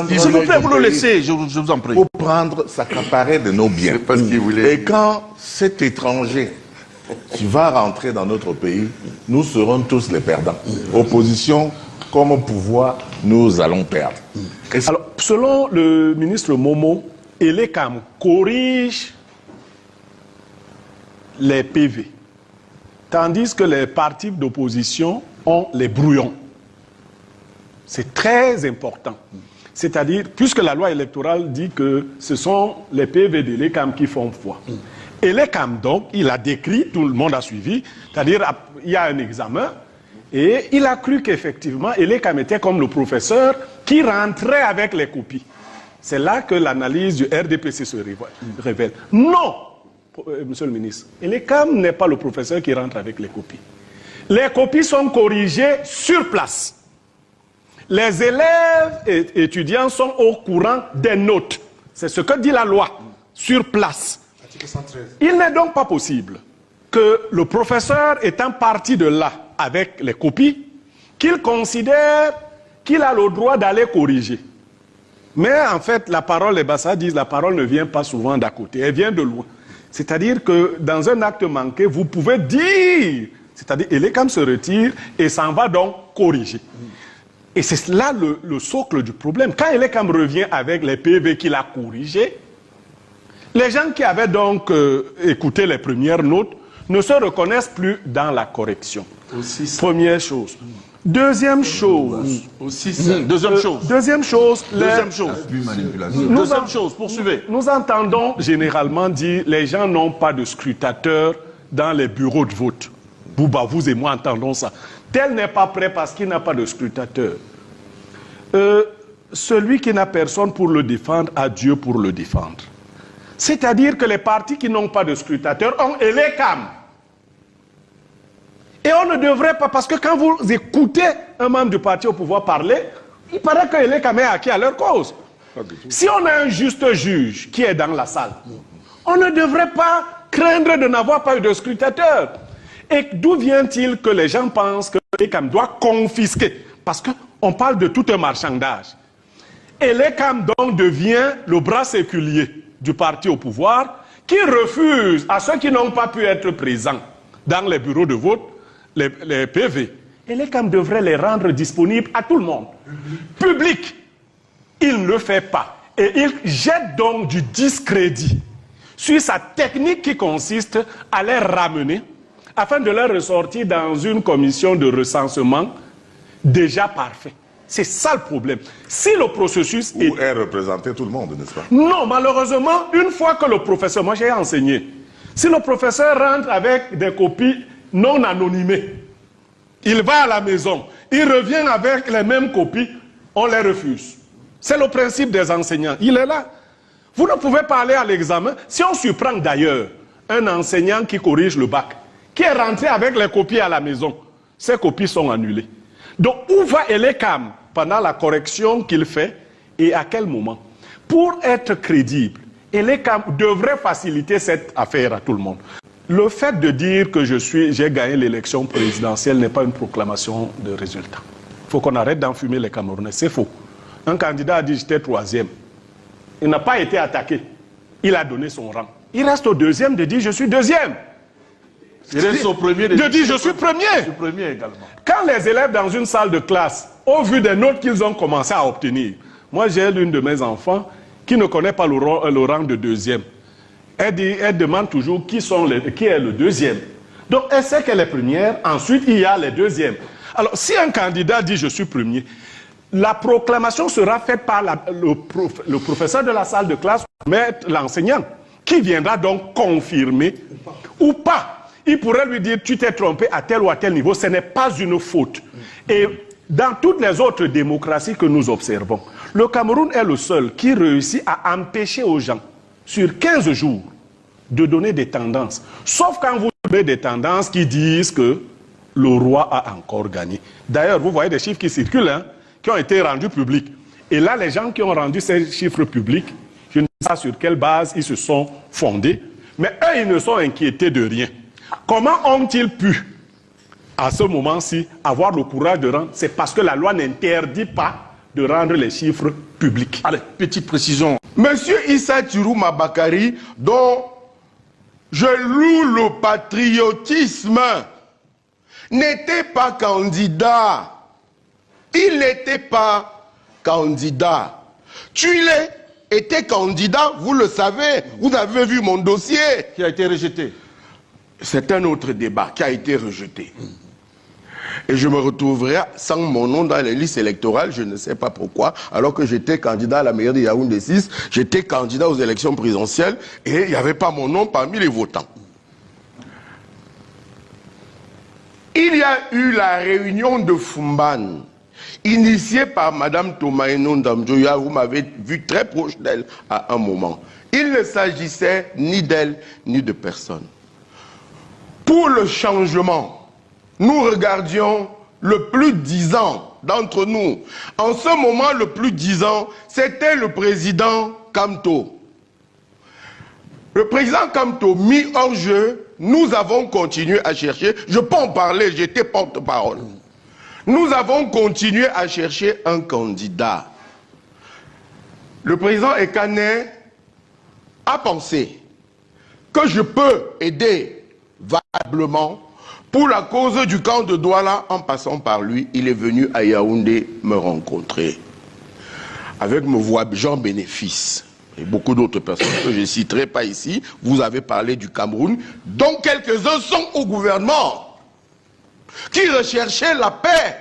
S'il vous plaît, vous le laissez, je vous en prie. Pour prendre, s'accaparer de nos biens. Pas ce qu'il voulait. Et quand cet étranger qui va rentrer dans notre pays, nous serons tous les perdants. Opposition comme au pouvoir, nous allons perdre. Alors, selon le ministre Momo, Elekam corrige les PV, tandis que les partis d'opposition ont les brouillons. C'est très important. C'est-à-dire, puisque la loi électorale dit que ce sont les PV d'Elekam qui font foi. Elekam, donc, il a décrit, tout le monde a suivi, c'est-à-dire, il y a un examen, et il a cru qu'effectivement, Elekam était comme le professeur qui rentrait avec les copies. C'est là que l'analyse du RDPC se révèle. Non, monsieur le ministre, Elekam n'est pas le professeur qui rentre avec les copies. Les copies sont corrigées sur place. Les élèves et étudiants sont au courant des notes. C'est ce que dit la loi, sur place. Il n'est donc pas possible que le professeur étant parti de là avec les copies, qu'il considère qu'il a le droit d'aller corriger. Mais en fait, la parole, les Bassa disent, la parole ne vient pas souvent d'à côté, elle vient de loin. C'est-à-dire que dans un acte manqué, vous pouvez dire, c'est-à-dire Elekam se retire et s'en va donc corriger. Et c'est là le socle du problème. Quand Elekam revient avec les PV qu'il a corrigés, les gens qui avaient donc écouté les premières notes ne se reconnaissent plus dans la correction. Première chose. Deuxième chose. Deuxième chose, poursuivez. Nous entendons généralement dire les gens n'ont pas de scrutateurs dans les bureaux de vote. Bouba, vous et moi entendons ça. Tel n'est pas prêt parce qu'il n'a pas de scrutateur. Celui qui n'a personne pour le défendre a Dieu pour le défendre. C'est-à-dire que les partis qui n'ont pas de scrutateur ont Elekam. Et on ne devrait pas, parce que quand vous écoutez un membre du parti au pouvoir parler, il paraît que Elekam est acquis à leur cause. Si on a un juste juge qui est dans la salle, on ne devrait pas craindre de n'avoir pas eu de scrutateur. Et d'où vient-il que les gens pensent que Elekam doit confisquer? Parce qu'on parle de tout un marchandage. Elekam donc devient le bras séculier du parti au pouvoir qui refuse à ceux qui n'ont pas pu être présents dans les bureaux de vote, les PV. Elekam devrait les rendre disponibles à tout le monde. Public. Il ne le fait pas. Et il jette donc du discrédit sur sa technique qui consiste à les ramener afin de les ressortir dans une commission de recensement déjà parfait. C'est ça le problème. Si le processus où est représenté tout le monde, n'est-ce pas? Non, malheureusement, une fois que le professeur, moi j'ai enseigné, si le professeur rentre avec des copies non anonymées, il va à la maison, il revient avec les mêmes copies, on les refuse. C'est le principe des enseignants. Il est là. Vous ne pouvez pas aller à l'examen. Si on surprend d'ailleurs un enseignant qui corrige le bac, qui est rentré avec les copies à la maison, ces copies sont annulées. Donc, où va Elekam pendant la correction qu'il fait et à quel moment? Pour être crédible, Elekam devrait faciliter cette affaire à tout le monde. Le fait de dire que j'ai gagné l'élection présidentielle n'est pas une proclamation de résultat. Il faut qu'on arrête d'enfumer les Camerounais. C'est faux. Un candidat a dit j'étais troisième. Il n'a pas été attaqué. Il a donné son rang. Il reste au deuxième de dire je suis deuxième. Il reste au premier de dire je suis premier. Je suis premier également. Quand les élèves dans une salle de classe, au vu des notes qu'ils ont commencé à obtenir, moi j'ai l'une de mes enfants qui ne connaît pas le rang de deuxième. Elle demande toujours qui est le deuxième. Donc elle sait qu'elle est première, ensuite il y a les deuxièmes. Alors si un candidat dit je suis premier, la proclamation sera faite par le professeur de la salle de classe, l'enseignant, qui viendra donc confirmer ou pas. Il pourrait lui dire tu t'es trompé à tel ou à tel niveau, ce n'est pas une faute. Et dans toutes les autres démocraties que nous observons, le Cameroun est le seul qui réussit à empêcher aux gens, sur 15 jours, de donner des tendances. Sauf quand vous donnez des tendances qui disent que le roi a encore gagné. D'ailleurs, vous voyez des chiffres qui circulent, hein, qui ont été rendus publics. Et là, les gens qui ont rendu ces chiffres publics, je ne sais pas sur quelle base ils se sont fondés, mais eux, ils ne sont inquiétés de rien. Comment ont-ils pu, à ce moment-ci, avoir le courage de rendre? C'est parce que la loi n'interdit pas de rendre les chiffres publique. Allez, petite précision. Monsieur Issa Tirouma Bakari, dont je loue le patriotisme, n'était pas candidat. Il n'était pas candidat. Tulé était candidat, vous le savez, vous avez vu mon dossier. Qui a été rejeté. C'est un autre débat qui a été rejeté. Et je me retrouverai sans mon nom dans les listes électorales, je ne sais pas pourquoi, alors que j'étais candidat à la mairie de Yaoundé 6, j'étais candidat aux élections présidentielles et il n'y avait pas mon nom parmi les votants. Il y a eu la réunion de Fumban, initiée par Mme Tomaino Ndamjoya, vous m'avez vu très proche d'elle à un moment. Il ne s'agissait ni d'elle ni de personne. Pour le changement, nous regardions le plus disant d'entre nous. En ce moment, le plus disant, c'était le président Kamto. Le président Kamto mis hors jeu, nous avons continué à chercher, je peux en parler, j'étais porte-parole. Nous avons continué à chercher un candidat. Le président Ekane a pensé que je peux aider valablement pour la cause du camp de Douala. En passant par lui, il est venu à Yaoundé me rencontrer. Avec me voix Jean Bénéfice et beaucoup d'autres personnes que je ne citerai pas ici. Vous avez parlé du Cameroun, dont quelques-uns sont au gouvernement, qui recherchaient la paix,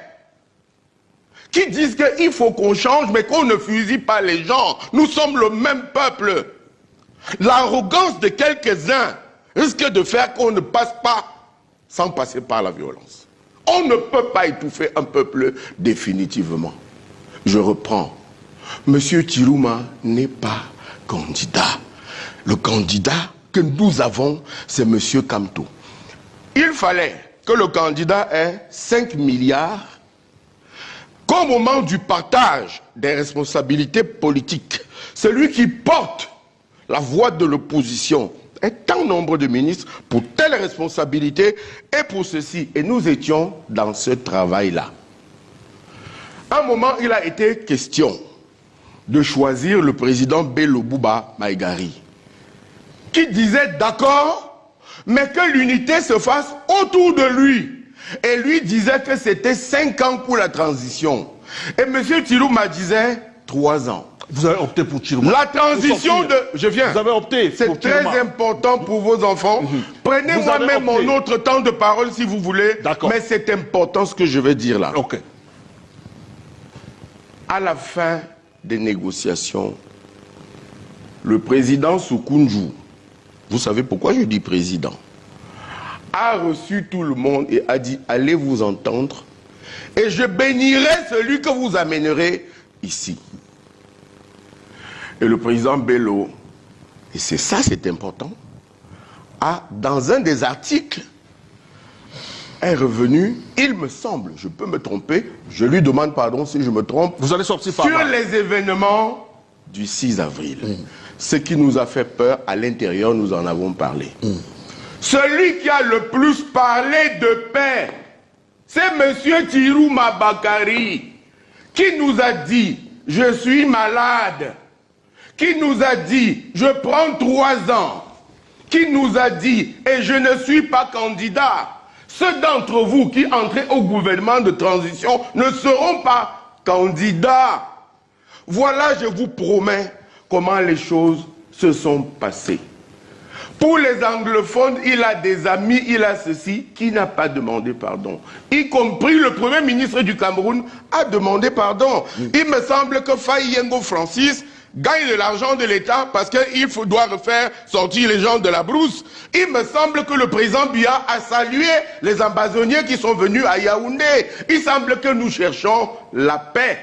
qui disent qu'il faut qu'on change, mais qu'on ne fusille pas les gens. Nous sommes le même peuple. L'arrogance de quelques-uns risque de faire qu'on ne passe pas sans passer par la violence. On ne peut pas étouffer un peuple définitivement. Je reprends. Monsieur Tirouma n'est pas candidat. Le candidat que nous avons, c'est Monsieur Kamto. Il fallait que le candidat ait 5 milliards, qu'au moment du partage des responsabilités politiques, celui qui porte la voix de l'opposition est un nombre de ministres pour telle responsabilité et pour ceci. Et nous étions dans ce travail-là. À un moment, il a été question de choisir le président Bello Bouba Maïgari, qui disait d'accord, mais que l'unité se fasse autour de lui. Et lui disait que c'était 5 ans pour la transition. Et M. Tirouma disait 3 ans. Vous avez opté pour Tirouma. La transition de... Je viens. Vous avez opté pour C'est très Tirouma. important pour vos enfants. Prenez-moi même mon autre temps de parole si vous voulez. D'accord. Mais c'est important ce que je vais dire là. Ok. À la fin des négociations, le président Soukounjou, vous savez pourquoi je dis président, a reçu tout le monde et a dit allez vous entendre et je bénirai celui que vous amènerez ici. Et le président Bello, et c'est ça c'est important, a dans un des articles est revenu, il me semble, je peux me tromper, je lui demande pardon si je me trompe, Vous allez sortir par sur là. les événements du 6 avril. Ce qui nous a fait peur à l'intérieur, nous en avons parlé. Celui qui a le plus parlé de paix, c'est M. Tirouma Bakari, qui nous a dit, je suis malade, qui nous a dit, je prends 3 ans, qui nous a dit, et je ne suis pas candidat. Ceux d'entre vous qui entrez au gouvernement de transition ne seront pas candidats. Voilà, je vous promets comment les choses se sont passées. Pour les anglophones, il a des amis, il a ceci, qui n'a pas demandé pardon. Y compris le Premier ministre du Cameroun a demandé pardon. Il me semble que Faye Yengo Francis gagne de l'argent de l'État parce qu'il doit refaire sortir les gens de la brousse. Il me semble que le président Biya a salué les ambassadeurs qui sont venus à Yaoundé. Il semble que nous cherchons la paix.